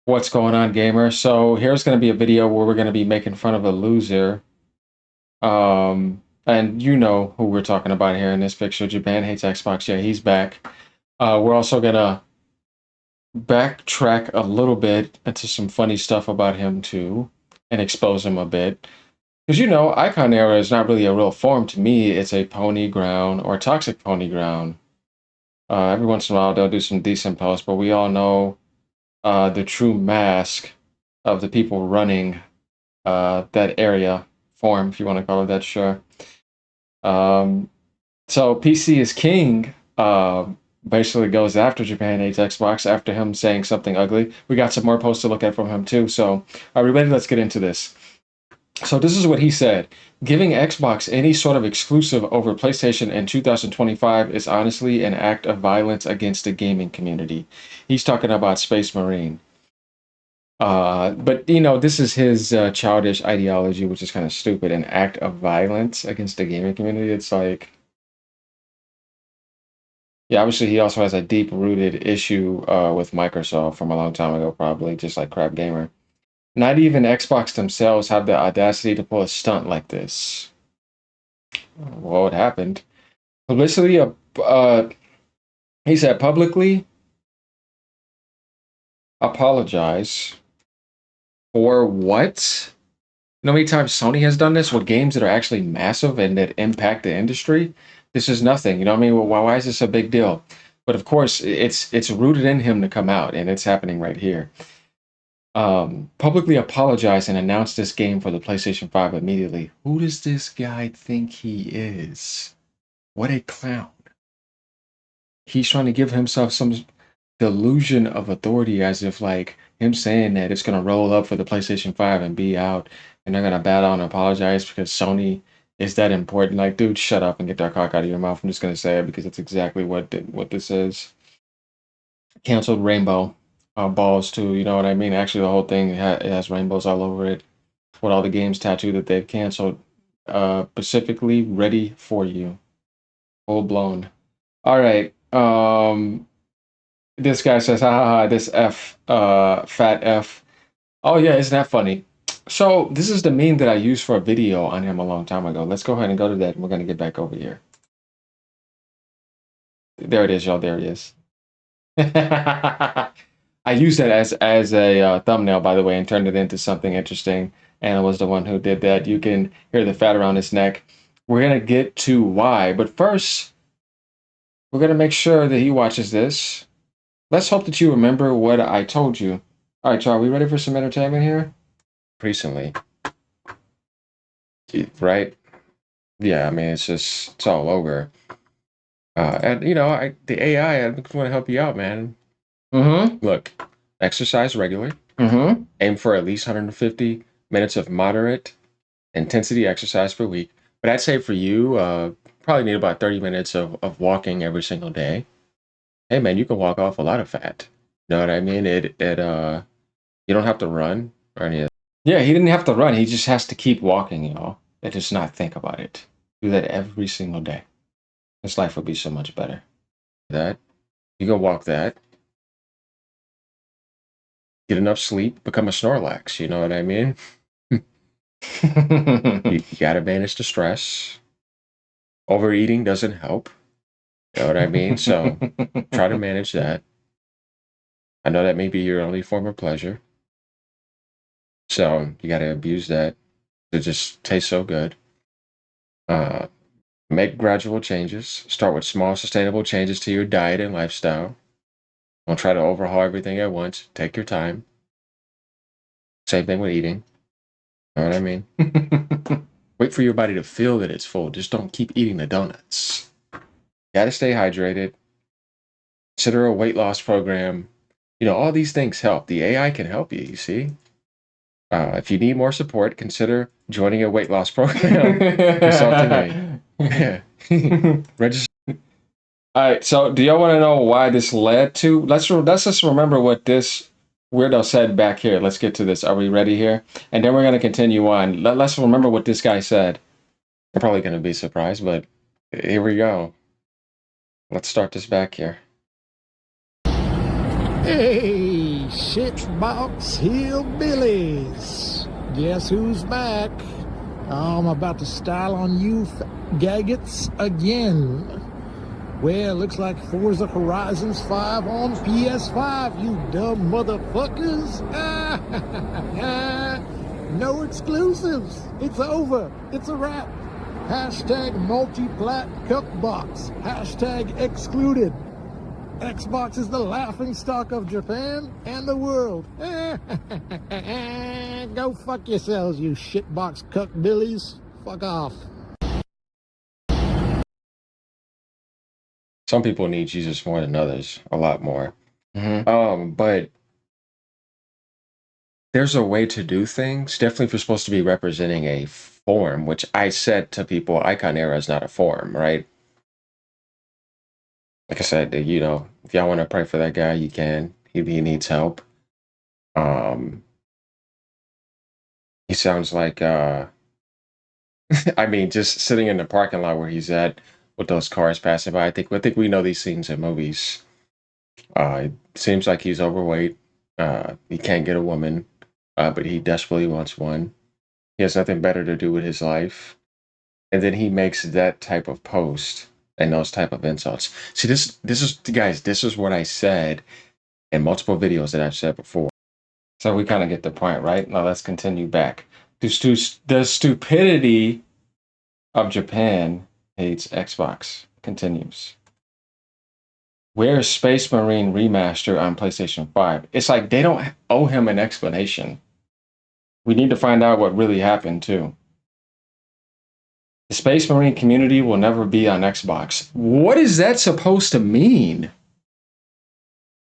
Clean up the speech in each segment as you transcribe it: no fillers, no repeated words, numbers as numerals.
What's going on, gamer? So here's going to be a video where we're going to be making fun of a loser. And you know who we're talking about here in this picture. Japan Hates Xbox. Yeah, he's back. We're also going to backtrack a little bit into some funny stuff about him too and expose him a bit. Because you know, Icon Era is not really a real form to me. It's a pony ground or toxic pony ground. Every once in a while they'll do some decent posts, but we all know the true mask of the people running that area form, if you want to call it that, sure. Um, so PC is king. Basically goes after Japan Hates Xbox after him saying something ugly. We got some more posts to look at from him too. So are we ready? Let's get into this. So this is what he said. Giving Xbox any sort of exclusive over PlayStation in 2025 is honestly an act of violence against the gaming community. He's talking about Space Marine. But you know, this is his childish ideology, which is kind of stupid. An act of violence against the gaming community. It's like, yeah, obviously he also has a deep-rooted issue with Microsoft from a long time ago, probably just like Crap Gamer. Not even Xbox themselves have the audacity to pull a stunt like this. What happened? Publicity. He said publicly apologize for what? You know how many times Sony has done this with games that are actually massive and that impact the industry? This is nothing. You know what I mean? Well, why is this a big deal? But of course, it's rooted in him to come out, and it's happening right here. Publicly apologize and announce this game for the PlayStation 5 immediately. Who does this guy think he is? What a clown. He's trying to give himself some delusion of authority as if like him saying that it's going to roll up for the PlayStation 5 and be out and they're going to bow down and apologize because Sony is that important. Like, dude, shut up and get that cock out of your mouth. I'm just going to say it because it's exactly what this is. Canceled rainbow balls too, you know what I mean? Actually, the whole thing it has rainbows all over it with all the games tattooed that they've canceled. Specifically ready for you. Full blown. All right. This guy says, ha ha ha, this F, fat F. Oh yeah, isn't that funny? So this is the meme that I used for a video on him a long time ago. Let's go ahead and go to that and we're gonna get back over here. There it is, y'all, there it is. I used that as a thumbnail, by the way, and turned it into something interesting. And it was the one who did that. You can hear the fat around his neck. We're gonna get to why, but first, we're gonna make sure that he watches this. Let's hope that you remember what I told you. All right, y'all, we ready for some entertainment here? Recently, right? Yeah, I mean, it's all over. And you know, the AI, I just want to help you out, man. Look, exercise regularly. Aim for at least 150 minutes of moderate intensity exercise per week. But I'd say for you, probably need about 30 minutes of walking every single day. Hey man, you can walk off a lot of fat. You know what I mean? You don't have to run or any of that. Yeah, he didn't have to run. He just has to keep walking, you know, and just not think about it. Do that every single day. His life would be so much better. That you can walk that. Get enough sleep, become a Snorlax, you know what I mean? You gotta manage the stress. Overeating doesn't help. You know what I mean? So try to manage that. I know that may be your only form of pleasure. So you gotta abuse that. It just tastes so good. Make gradual changes. Start with small, sustainable changes to your diet and lifestyle. Don't try to overhaul everything at once. Take your time. Same thing with eating. You know what I mean? Wait for your body to feel that it's full. Just don't keep eating the donuts. Gotta stay hydrated. Consider a weight loss program. You know, all these things help. The AI can help you, you see? If you need more support, consider joining a weight loss program. Consulting a register. All right, so do y'all want to know why this led to? Let's just remember what this weirdo said back here. Let's get to this. Are we ready here? And then we're going to continue on. Let's remember what this guy said. I'm probably going to be surprised, but here we go. Let's start this back here. Hey, shitbox hillbillies. Guess who's back? I'm about to style on you gaggots again. Well, looks like Forza Horizons 5 on PS5, you dumb motherfuckers. No exclusives. It's over. It's a wrap. Hashtag multi-plat cuckbox. Hashtag excluded. Xbox is the laughing stock of Japan and the world. Go fuck yourselves, you shitbox cuckbillies. Fuck off. Some people need Jesus more than others, a lot more. But there's a way to do things. Definitely, if you're supposed to be representing a form, which I said to people, Icon Era is not a form, right? Like I said, you know, if y'all want to pray for that guy, you can. He needs help. He sounds like I mean, just sitting in the parking lot where he's at with those cars passing by. I think we know these scenes in movies. It seems like he's overweight. He can't get a woman, but he desperately wants one. He has nothing better to do with his life, and then he makes that type of post and those type of insults. See, this is guys. This is what I said in multiple videos that I've said before. So we kind of get the point, right? Now let's continue back. The stupidity of Japan hates Xbox continues. Where's Space Marine Remaster on PlayStation 5? It's like they don't owe him an explanation. We need to find out what really happened, too. The Space Marine community will never be on Xbox. What is that supposed to mean?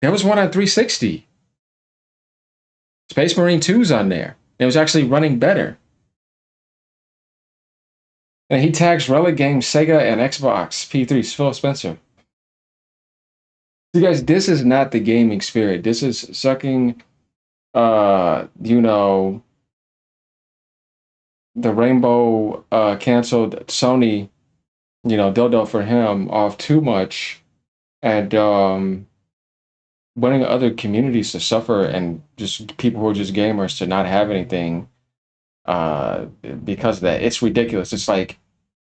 There was one on 360. Space Marine 2's on there. It was actually running better. And he tags Relic Games, Sega, and Xbox P3's Phil Spencer. You guys, this is not the gaming spirit. This is sucking, you know, the Rainbow canceled Sony, you know, dildo for him off too much, and wanting other communities to suffer and just people who are just gamers to not have anything because of that. It's ridiculous. It's like,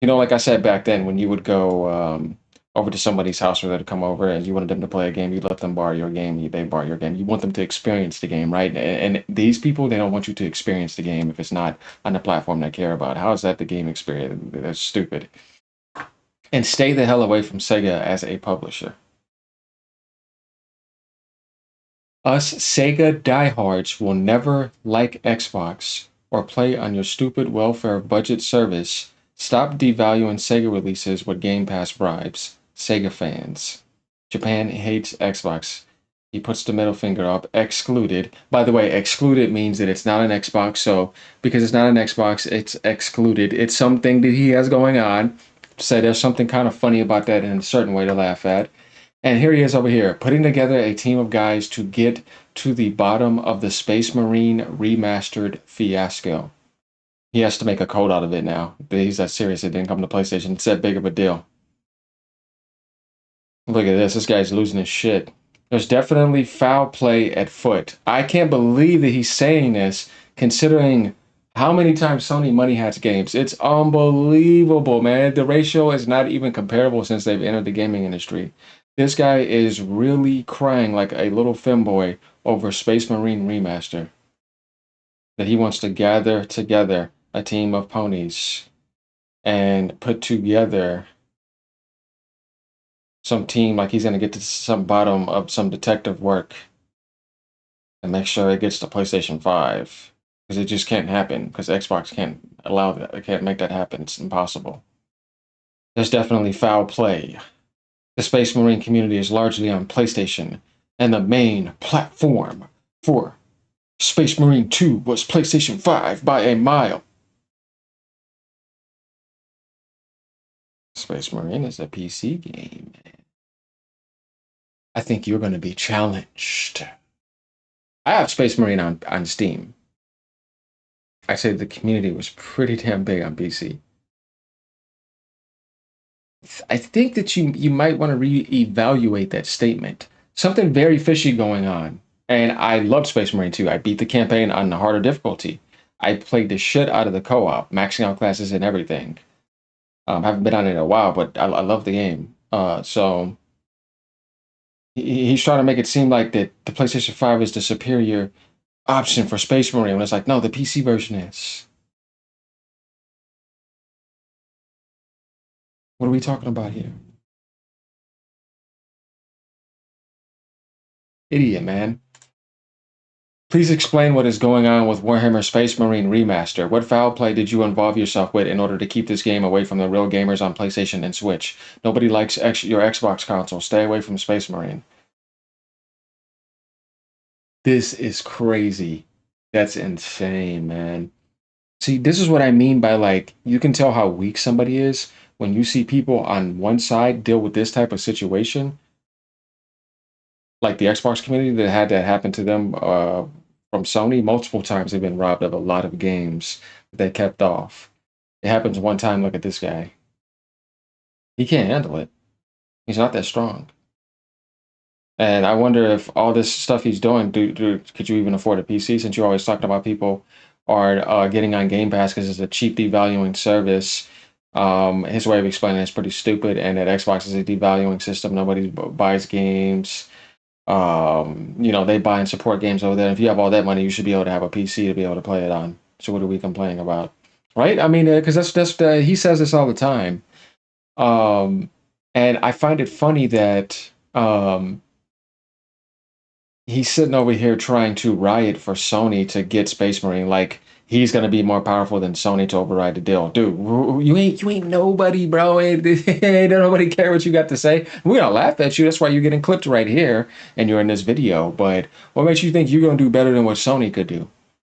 you know, like I said back then, when you would go over to somebody's house or they'd come over and you wanted them to play a game, you let them borrow your game, they borrow your game. You want them to experience the game, right? And these people, they don't want you to experience the game if it's not on the platform they care about. How is that the game experience? That's stupid. And stay the hell away from Sega as a publisher. Us Sega diehards will never like Xbox or play on your stupid welfare budget service. Stop devaluing Sega releases with Game Pass bribes. Sega fans. Japan hates Xbox. He puts the middle finger up. Excluded. By the way, excluded means that it's not an Xbox. So because it's not an Xbox, it's excluded. It's something that he has going on. So there's something kind of funny about that in a certain way to laugh at. And here he is over here, putting together a team of guys to get to the bottom of the Space Marine remastered fiasco. He has to make a code out of it now. He's that serious. It didn't come to PlayStation. It's that big of a deal. Look at this. This guy's losing his shit. There's definitely foul play at foot. I can't believe that he's saying this, considering how many times Sony money has games. It's unbelievable, man. The ratio is not even comparable since they've entered the gaming industry. This guy is really crying like a little fanboy over Space Marine Remaster. That he wants to gather together a team of ponies and put together some team, like he's going to get to some bottom of some detective work and make sure it gets to PlayStation 5. Because it just can't happen, because Xbox can't allow that. They can't make that happen. It's impossible. There's definitely foul play. The Space Marine community is largely on PlayStation, and the main platform for Space Marine 2 was PlayStation 5 by a mile. Space Marine is a PC game. I think you're going to be challenged. I have Space Marine on Steam. I said the community was pretty damn big on PC. I think that you might want to reevaluate that statement. something very fishy going on. And I loved Space Marine 2. I beat the campaign on the harder difficulty. I played the shit out of the co-op, maxing out classes and everything. Haven't been on it in a while, but I love the game. So he's trying to make it seem like that the PlayStation 5 is the superior option for Space Marine. When it's like, no, the PC version is. What are we talking about here? Idiot, man. Please explain what is going on with Warhammer Space Marine Remaster. What foul play did you involve yourself with in order to keep this game away from the real gamers on PlayStation and Switch? Nobody likes your Xbox console. Stay away from Space Marine. This is crazy. That's insane, man. See, this is what I mean by like, you can tell how weak somebody is when you see people on one side deal with this type of situation, like the Xbox community that had that happen to them from Sony. Multiple times they've been robbed of a lot of games that they kept off. It happens one time. Look at this guy. He can't handle it. He's not that strong. And I wonder if all this stuff he's doing, could you even afford a PC? Since you're always talking about people are getting on Game Pass because it's a cheap devaluing service. His way of explaining it is pretty stupid, and that Xbox is a devaluing system. Nobody buys games. They buy and support games over there. If you have all that money, you should be able to have a PC to be able to play it on. So what are we complaining about, right? I mean, because he says this all the time. Um, and I find it funny that he's sitting over here trying to riot for Sony to get Space Marine. Like he's gonna be more powerful than Sony to override the deal. Dude, you ain't nobody, bro. Ain't nobody care what you got to say. We're gonna laugh at you. That's why you're getting clipped right here and you're in this video. But what makes you think you're gonna do better than what Sony could do?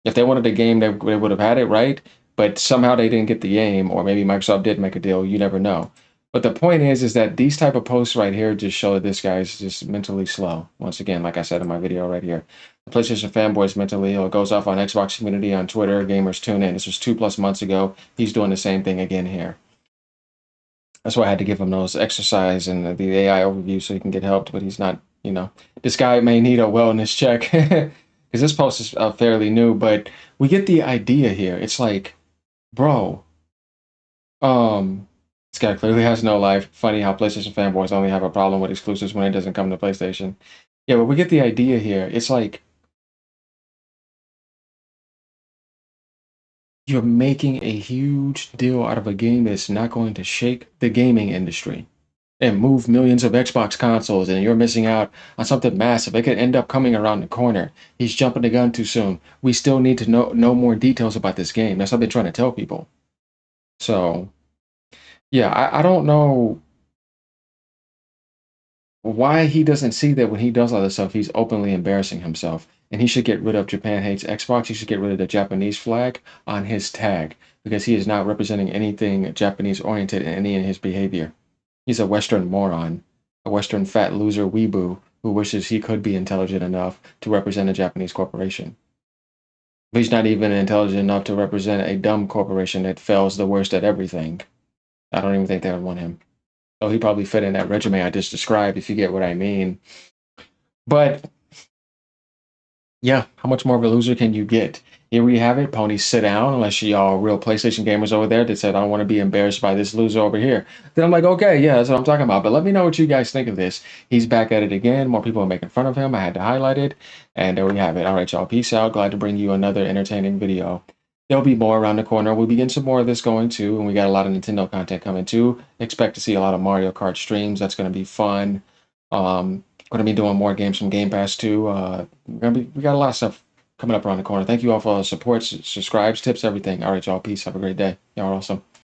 If they wanted a game, they would have had it, right? But somehow they didn't get the game, or maybe Microsoft did make a deal. You never know. But the point is that these type of posts right here just show that this guy is just mentally slow. Once again, like I said in my video right here, the PlayStation fanboy is mentally ill. It goes off on Xbox community on Twitter. Gamers tune in. This was 2+ months ago. He's doing the same thing again here. That's why I had to give him those exercise and the AI overview so he can get helped. But he's not. This guy may need a wellness check because this post is fairly new. But we get the idea here. It's like, bro, this guy clearly has no life. Funny how PlayStation fanboys only have a problem with exclusives when it doesn't come to PlayStation. Yeah, but we get the idea here. It's like you're making a huge deal out of a game that's not going to shake the gaming industry and move millions of Xbox consoles, and you're missing out on something massive. It could end up coming around the corner. He's jumping the gun too soon. We still need to know more details about this game. That's what they're trying to tell people. So, yeah, I don't know why he doesn't see that when he does all this stuff, he's openly embarrassing himself. And he should get rid of Japan Hates Xbox. He should get rid of the Japanese flag on his tag because he is not representing anything Japanese oriented in any of his behavior. He's a Western moron, a Western fat loser weeboo who wishes he could be intelligent enough to represent a Japanese corporation. But he's not even intelligent enough to represent a dumb corporation that fails the worst at everything. I don't even think they would want him. So he probably fit in that resume I just described, if you get what I mean. But yeah, how much more of a loser can you get? Here we have it. Ponies sit down, unless y'all real PlayStation gamers over there that said, I don't want to be embarrassed by this loser over here. Then I'm like, okay, yeah, that's what I'm talking about. But let me know what you guys think of this. He's back at it again. More people are making fun of him. I had to highlight it. And there we have it. All right, y'all. Peace out. Glad to bring you another entertaining video. There'll be more around the corner. We'll begin some more of this going too. And we got a lot of Nintendo content coming too. Expect to see a lot of Mario Kart streams. That's going to be fun. Going to be doing more games from Game Pass too. We got a lot of stuff coming up around the corner. Thank you all for all the support, subscribes, tips, everything. All right, y'all. Peace. Have a great day. Y'all are awesome.